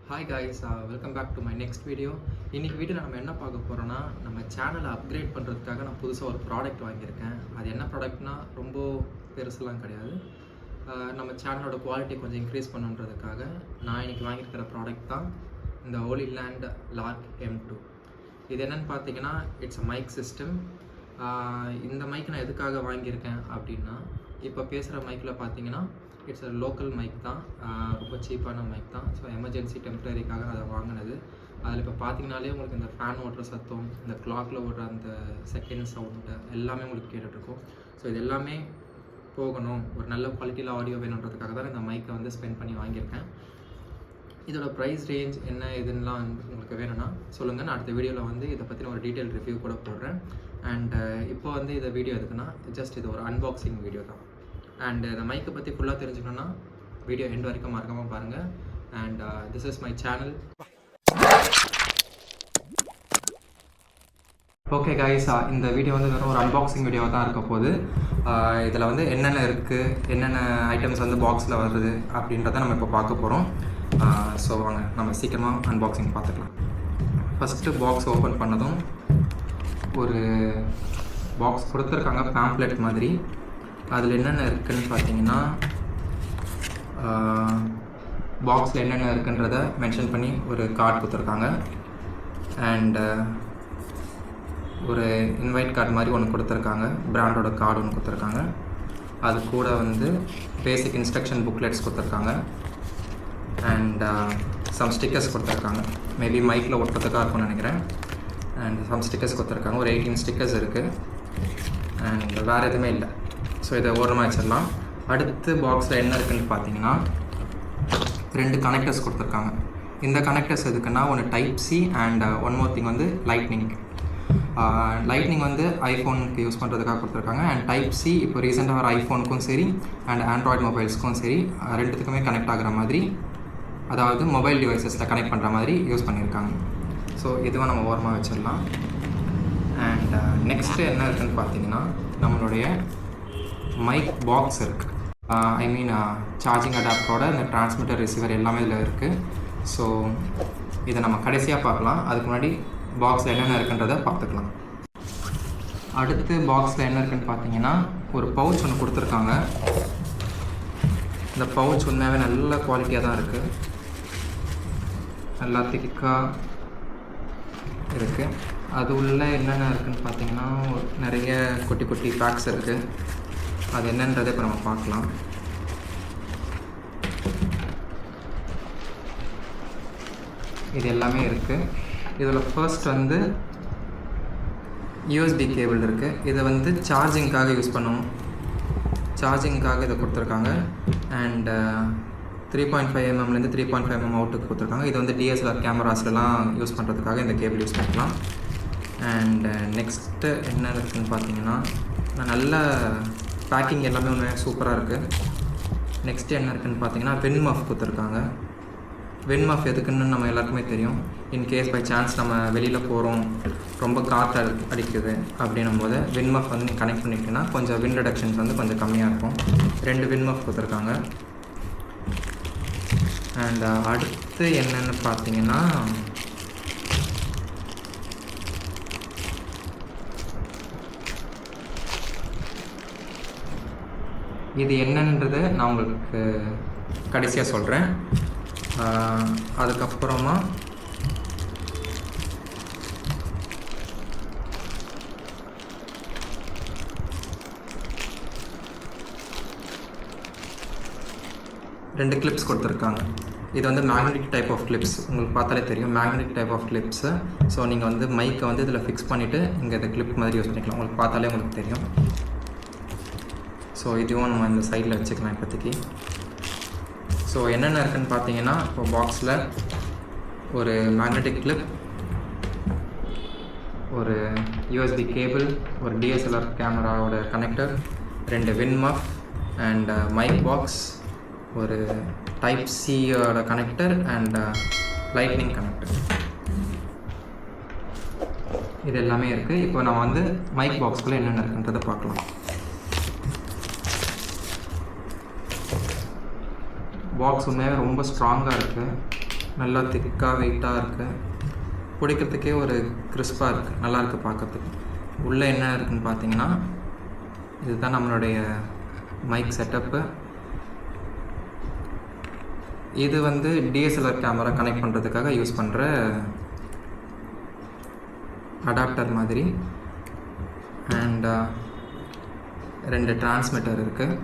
Hi guys, welcome back to my next video. இன்றைக்கி வீடியோவில் நம்ம என்ன பார்க்க போகிறோன்னா, நம்ம சேனலை அப்கிரேட் பண்ணுறதுக்காக நான் புதுசாக ஒரு ப்ராடக்ட் வாங்கியிருக்கேன். அது என்ன ப்ராடக்ட்னா ரொம்ப பெருசுலாம் கிடையாது. நம்ம சேனலோட குவாலிட்டி கொஞ்சம் இன்க்ரீஸ் பண்ணுன்றதுக்காக நான் இன்றைக்கி வாங்கியிருக்கிற ப்ராடக்ட் தான் இந்த ஹோலிலேண்ட் லார்க் M2. இது என்னென்னு பார்த்தீங்கன்னா, இட்ஸ் அ மைக் சிஸ்டம். இந்த மைக் நான் எதுக்காக வாங்கியிருக்கேன் அப்படின்னா, இப்போ பேசுகிற மைக்கில் பார்த்தீங்கன்னா இட்ஸ் அ லோக்கல் மைக் தான், ரொம்ப சீப்பான மைக் தான். ஸோ எமர்ஜென்சி டெம்பரரிக்காக நான் அதை வாங்கினது. அதில் இப்போ பார்த்தீங்கனாலே உங்களுக்கு இந்த ஃபேன் ஓட்டுற சத்தம், இந்த கிளாக்கில் ஓடுற அந்த செகண்ட் சவுண்டு எல்லாமே உங்களுக்கு கேட்டுட்ருக்கும். ஸோ இது எல்லாமே போகணும், ஒரு நல்ல குவாலிட்டியில் ஆடியோ வேணுன்றதுக்காக தான் இந்த மைக்கை வந்து ஸ்பெண்ட் பண்ணி வாங்கியிருக்கேன். இதோட ப்ரைஸ் ரேஞ்ச் என்ன இதுன்னெலாம் உங்களுக்கு வேணும்னா சொல்லுங்கள். நான் அடுத்த வீடியோவில் வந்து இதை பற்றின ஒரு டீட்டெயில் ரிவ்யூ கூட போடுறேன். அண்ட் இப்போ வந்து இந்த வீடியோ எதுக்குன்னா, ஜஸ்ட் இது ஒரு அன்பாக்சிங் வீடியோ தான். அண்ட் இந்த மைக்கை பற்றி ஃபுல்லாக தெரிஞ்சுக்கணுன்னா வீடியோ எண்ட் வரைக்கும் மறக்காமல் பாருங்கள். And this is my channel. Okay guys, இந்த வீடியோ வந்து வெறும் ஒரு அன்பாக்சிங் வீடியோவாக தான் இருக்க போகுது. இதில் வந்து என்னென்ன இருக்குது, என்னென்ன ஐட்டம்ஸ் வந்து பாக்ஸில் வருது அப்படின்றத நம்ம இப்போ பார்க்க போகிறோம். ஸோ வாங்க நம்ம சீக்கிரமாக அன்பாக்சிங் பார்த்துக்கலாம். ஃபஸ்ட்டு பாக்ஸ் ஓப்பன் பண்ணதும் ஒரு பாக்ஸ் கொடுத்துருக்காங்க, பேம்ப்ளெட் மாதிரி. அதில் என்னென்ன இருக்குதுன்னு பார்த்தீங்கன்னா, பாக்ஸில் என்னென்ன இருக்குன்றதை மென்ஷன் பண்ணி ஒரு கார்டு கொடுத்துருக்காங்க. அண்டு ஒரு இன்வைட் கார்டு மாதிரி ஒன்று கொடுத்துருக்காங்க, பிராண்டோட கார்டு ஒன்று கொடுத்துருக்காங்க. அது கூட வந்து பேசிக் இன்ஸ்ட்ரக்ஷன் புக்லெட்ஸ் கொடுத்துருக்காங்க. அண்ட் சம் ஸ்டிக்கர்ஸ் கொடுத்துருக்காங்க, மேபி மைக்கில் ஒட்டுறதுக்காக இருக்கும்னு நினைக்கிறேன். அண்ட் சம் ஸ்டிக்கர்ஸ் கொடுத்துருக்காங்க, ஒரு 18 ஸ்டிக்கர்ஸ் இருக்குது. அண்ட் வேறு எதுவுமே இல்லை. ஸோ இதை ஓரமாக வச்சிடலாம். அடுத்து பாக்ஸில் என்ன இருக்குதுன்னு பார்த்தீங்கன்னா, 2 கனெக்டர்ஸ் கொடுத்துருக்காங்க. இந்த கனெக்டர்ஸ் எதுக்குன்னா, ஒன்று type C and one more thing வந்து லைட்னிங். லைட்னிங் வந்து ஐஃபோனுக்கு யூஸ் பண்ணுறதுக்காக கொடுத்துருக்காங்க. அண்ட் டைப் சி இப்போ ரீசெண்டாக வர ஐஃபோனுக்கும் சரி அண்ட் ஆண்ட்ராய்டு மொபைல்ஸ்க்கும் சரி ரெண்டுத்துக்குமே கனெக்ட் ஆகிற மாதிரி, அதாவது மொபைல் டிவைசஸில் கனெக்ட் பண்ணுற மாதிரி யூஸ் பண்ணியிருக்காங்க. ஸோ இதுவும் நம்ம ஓரமாக வச்சிடலாம். அண்ட் நெக்ஸ்ட்டு என்ன இருக்குதுன்னு பார்த்தீங்கன்னா, நம்மளுடைய மைக் பாக்ஸ் இருக்குது. ஐ மீன் சார்ஜிங் அடாப்டரோட இந்த டிரான்ஸ்மிட்டர் ரிசீவர் எல்லாமே இதில் இருக்குது. ஸோ இதை நம்ம கடைசியாக பார்க்கலாம். அதுக்கு முன்னாடி பாக்ஸில் என்னென்ன இருக்குன்றதை பார்த்துக்கலாம். அடுத்து பாக்ஸில் என்ன இருக்குதுன்னு பார்த்தீங்கன்னா, ஒரு பவுச் ஒன்று கொடுத்துருக்காங்க. இந்த பவுச் உண்மையாகவே நல்ல குவாலிட்டியாக தான் இருக்குது, நல்லா திக்காக இருக்குது. அது உள்ளே என்னென்ன இருக்குதுன்னு பார்த்தீங்கன்னா, நிறைய குட்டி குட்டி பேக்ஸ் இருக்குது. அது என்னன்றதை இப்போ நம்ம பார்க்கலாம். இது எல்லாமே இருக்குது. இதில் ஃபர்ஸ்ட் வந்து யூஎஸ்பி கேபிள் இருக்குது. இதை வந்து சார்ஜிங்காக யூஸ் பண்ணுவோம், சார்ஜிங்காக இதை கொடுத்துருக்காங்க. அண்ட் 3.5 mmலேருந்து 3.5 mm அவுட்டுக்கு கொடுத்துருக்காங்க. இது வந்து DSLR கேமராஸ்லாம் யூஸ் பண்ணுறதுக்காக இந்த கேபிள் யூஸ் பண்ணிக்கலாம். அண்ட் நெக்ஸ்ட்டு என்ன இருக்குதுன்னு பார்த்தீங்கன்னா, நல்ல பேக்கிங் எல்லாமே ஒன்று சூப்பராக இருக்குது. நெக்ஸ்ட்டு என்ன இருக்குதுன்னு பார்த்தீங்கன்னா, வின் மஃப் கொடுத்துருக்காங்க. வின் மஃப் எதுக்குன்னு நம்ம எல்லாருக்குமே தெரியும். இன்கேஸ் பை சான்ஸ் நம்ம வெளியில் போகிறோம், ரொம்ப காற்று அடிக்குது அப்படின்னும் போது வின் மஃப் வந்து நீங்கள் கனெக்ட் பண்ணிக்கிட்டீங்கன்னா கொஞ்சம் வின் ரிடக்ஷன்ஸ் வந்து கொஞ்சம் கம்மியாக இருக்கும். 2 வின் மஃப் கொடுத்துருக்காங்க. அண்ட் அடுத்து என்னென்னு பார்த்தீங்கன்னா, இது என்னன்றது நான் உங்களுக்கு கடைசியாக சொல்கிறேன். அதுக்கப்புறமா ரெண்டு கிளிப்ஸ் கொடுத்துருக்காங்க. இது வந்து மேக்னெட்டிக் டைப் ஆஃப் கிளிப்ஸ், உங்களுக்கு பார்த்தாலே தெரியும், magnetic type of clips. So நீங்கள் வந்து மைக்கை வந்து இதில் ஃபிக்ஸ் பண்ணிவிட்டு இங்கே இந்த கிளிப் மாதிரி யூஸ் பண்ணிக்கலாம். உங்களுக்கு பார்த்தாலே உங்களுக்கு தெரியும். ஸோ இதுவும் நம்ம இந்த சைடில் வச்சுக்கலாம் இப்போதைக்கு. ஸோ என்னென்ன இருக்குதுன்னு பார்த்தீங்கன்னா, இப்போ பாக்ஸில் ஒரு மேக்னெட்டிக் கிளிப், ஒரு யூஎஸ்பி கேபிள், ஒரு DSLR கேமராவோட connector, 2 wind muff and mic box, ஒரு டைப் சியோட கனெக்டர் அண்ட் லைட்னிங் கனெக்டர். இது எல்லாமே இருக்குது. இப்போ நம்ம வந்து மைக் பாக்ஸ்குள்ளே என்னென்ன இருக்குன்றதை பார்க்கலாம். பாக்ஸ் உண்மையாகவே ரொம்ப ஸ்ட்ராங்காக இருக்குது. நல்லா திக்காக வெயிட்டாக இருக்குது, பிடிக்கிறதுக்கே ஒரு கிறிஸ்பாக இருக்குது, நல்லாயிருக்கு பார்க்கறதுக்கு. உள்ளே என்ன இருக்குதுன்னு பார்த்தீங்கன்னா இதுதான் நம்மளுடைய மைக் செட்டப்பு. இது வந்து டிஎஸ்எல்ஆர் கேமரா கனெக்ட் பண்ணுறதுக்காக யூஸ் பண்ணுற அடாப்டர் மாதிரி. அண்ட் 2 டிரான்ஸ்மிட்டர் இருக்குது.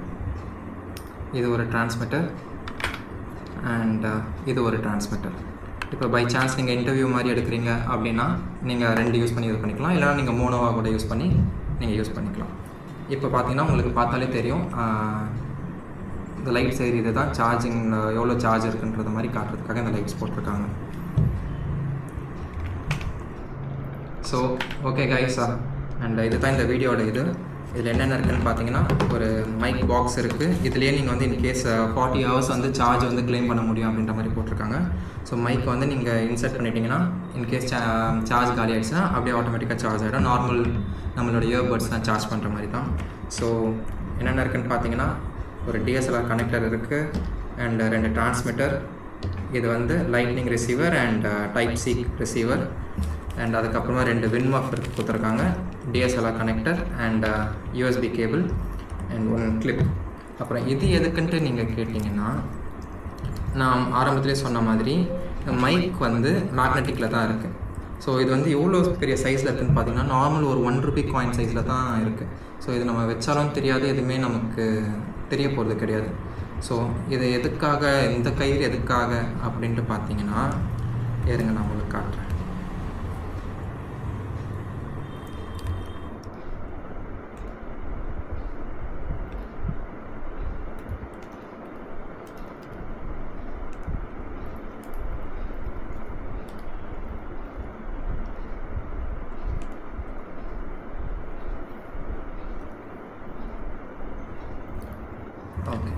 இது ஒரு டிரான்ஸ்மிட்டர் அண்ட் இது ஒரு டிரான்ஸ்மிட்டர். இப்போ பை சான்ஸ் நீங்கள் இன்டர்வியூ மாதிரி எடுக்கிறீங்க அப்படின்னா நீங்கள் 2 யூஸ் பண்ணி யூஸ் பண்ணிக்கலாம், இல்லைனா நீங்கள் மோனோவாக கூட யூஸ் பண்ணி நீங்கள் யூஸ் பண்ணிக்கலாம். இப்போ பார்த்தீங்கன்னா உங்களுக்கு பார்த்தாலே தெரியும், இந்த லைட்ஸ் இது தான் சார்ஜிங், எவ்வளோ சார்ஜ் இருக்குன்றது மாதிரி காட்டுறதுக்காக இந்த லைட்ஸ் போட்டிருக்காங்க. ஸோ ஓகே கைஸா, அண்ட் இது தான் இந்த வீடியோட இது. இதில் என்னென்ன இருக்குதுன்னு பார்த்தீங்கன்னா ஒரு மைக் பாக்ஸ் இருக்குது. இதுலேயே நீங்கள் வந்து இன்கேஸ் 40 ஹவர்ஸ் வந்து சார்ஜ் வந்து க்ளைம் பண்ண முடியும் அப்படின்ற மாதிரி போட்டிருக்காங்க. ஸோ மைக் வந்து நீங்கள் இன்சர்ட் பண்ணிட்டீங்கன்னா இன்கேஸ் சார்ஜ் காலி ஆகிடுச்சுன்னா அப்படியே ஆட்டோமேட்டிக்காக சார்ஜ் ஆகிடும். நார்மல் நம்மளோட இயர்பட்ஸ் தான் சார்ஜ் பண்ணுற மாதிரி தான். ஸோ என்னென்ன இருக்குதுன்னு பார்த்தீங்கன்னா ஒரு டிஎஸ்எல்ஆர் கனெக்டர் இருக்குது அண்ட் 2 டிரான்ஸ்மிட்டர். இது வந்து lightning receiver and type C receiver. And அதுக்கப்புறமா 2 வின்மஃப் கொடுத்துருக்காங்க, DSLR connector and USB cable and 1 clip. அப்புறம் இது எதுக்குன்ட்டு நீங்கள் கேட்டிங்கன்னா, நான் ஆரம்பத்திலே சொன்ன மாதிரி மைக் வந்து மேக்னெட்டிக்கில் தான் இருக்குது. ஸோ இது வந்து எவ்வளோ பெரிய சைஸில் இருக்குதுன்னு பார்த்தீங்கன்னா நார்மல் ஒரு 1 ரூபி காயின் சைஸில் தான் இருக்குது. ஸோ இது நம்ம வச்சாலும் தெரியாது, எதுவுமே நமக்கு தெரிய போகிறது கிடையாது. ஸோ இது எதுக்காக, இந்த கயிறு எதுக்காக அப்படின்ட்டு பார்த்தீங்கன்னா, இருங்க நான் உங்களுக்கு காட்டுறேன். ஓகே,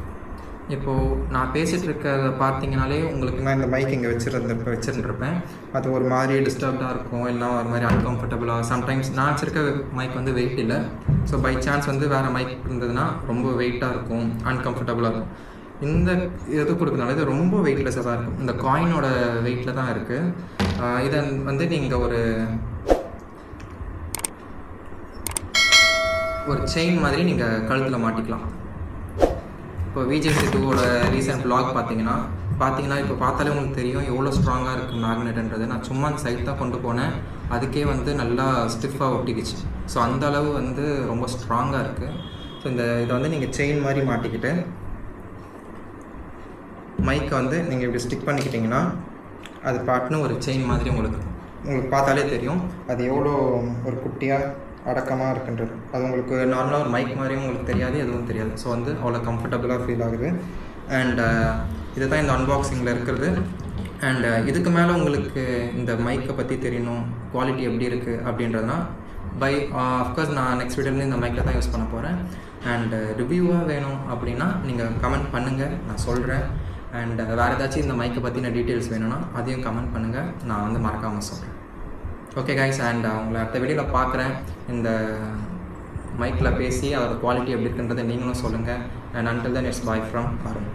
இப்போது நான் பேசிகிட்டு இருக்கிறத பார்த்தீங்கனாலே உங்களுக்கு நான் இந்த மைக் இங்கே வச்சுருந்துருப்பேன். அது ஒரு மாதிரி டிஸ்டர்ப்டாக இருக்கும், இல்லை ஒரு மாதிரி அன்கம்ஃபர்டபுளாக. சம்டைம்ஸ் நான் வச்சுருக்க மைக் வந்து வெயிட் இல்லை. ஸோ பை சான்ஸ் வந்து வேறு மைக் இருந்ததுன்னா ரொம்ப வெயிட்டாக இருக்கும், அன்கம்ஃபர்டபுளாக இருக்கும். இந்த இது கொடுக்கறதுனால இது ரொம்ப வெயிட்லெஸ்ஸாக தான் இருக்கும். இந்த காயினோட வெயிட்டில் தான் இருக்குது. இதை வந்து நீங்கள் ஒரு செயின் மாதிரி நீங்கள் கழுத்தில் மாட்டிக்கலாம். இப்போ விஜய் சித்துவோட ரீசெண்ட் வ்ளாக் பார்த்தீங்கன்னா இப்போ பார்த்தாலே உங்களுக்கு தெரியும் எவ்வளோ ஸ்ட்ராங்காக இருக்குது மேக்னெட்ன்றது. நான் சும்மா அந்த சைட் தான் கொண்டு போனேன், அதுக்கே வந்து நல்லா ஸ்டிஃபாக ஒட்டிக்கிச்சு. ஸோ அந்த அளவு வந்து ரொம்ப ஸ்ட்ராங்காக இருக்குது. ஸோ இதை வந்து நீங்கள் செயின் மாதிரி மாட்டிக்கிட்டு மைக்கை வந்து நீங்கள் இப்படி ஸ்டிக் பண்ணிக்கிட்டிங்கன்னா அது பாட்டுன்னு ஒரு செயின் மாதிரி உங்களுக்கு பார்த்தாலே தெரியும் அது எவ்வளோ ஒரு குட்டியாக அடக்கமாக இருக்குன்றது. அது உங்களுக்கு நார்மலாக ஒரு மைக் மாதிரியும் உங்களுக்கு தெரியாது, எதுவும் தெரியாது. ஸோ வந்து அவ்வளோ கம்ஃபர்டபுளாக ஃபீல் ஆகுது. அண்ட் இது தான் இந்த அன்பாக்சிங்கில் இருக்கிறது. அண்ட் இதுக்கு மேலே உங்களுக்கு இந்த மைக்கை பற்றி தெரியணும், குவாலிட்டி எப்படி இருக்குது அப்படின்றதுனா அஃப்கோர்ஸ் நான் நெக்ஸ்ட் வீடியோவில் இந்த மைக்கில் தான் யூஸ் பண்ண போகிறேன். அண்ட் ரிவ்யூவாக வேணும் அப்படின்னா நீங்கள் கமெண்ட் பண்ணுங்கள், நான் சொல்கிறேன். அண்ட் வேறு ஏதாச்சும் இந்த மைக்கை பற்றின டீட்டெயில்ஸ் வேணும்னா அதையும் கமெண்ட் பண்ணுங்கள், நான் வந்து மறக்காமல் சொல்கிறேன். ஓகே கைஸ், அண்ட் உங்களை அடுத்த வீடியோவில் பார்க்குறேன். இந்த மைக்கில் பேசி அதோட குவாலிட்டி எப்படி இருக்குன்றதை நீங்களும் சொல்லுங்கள். And until then it's bye from Arun.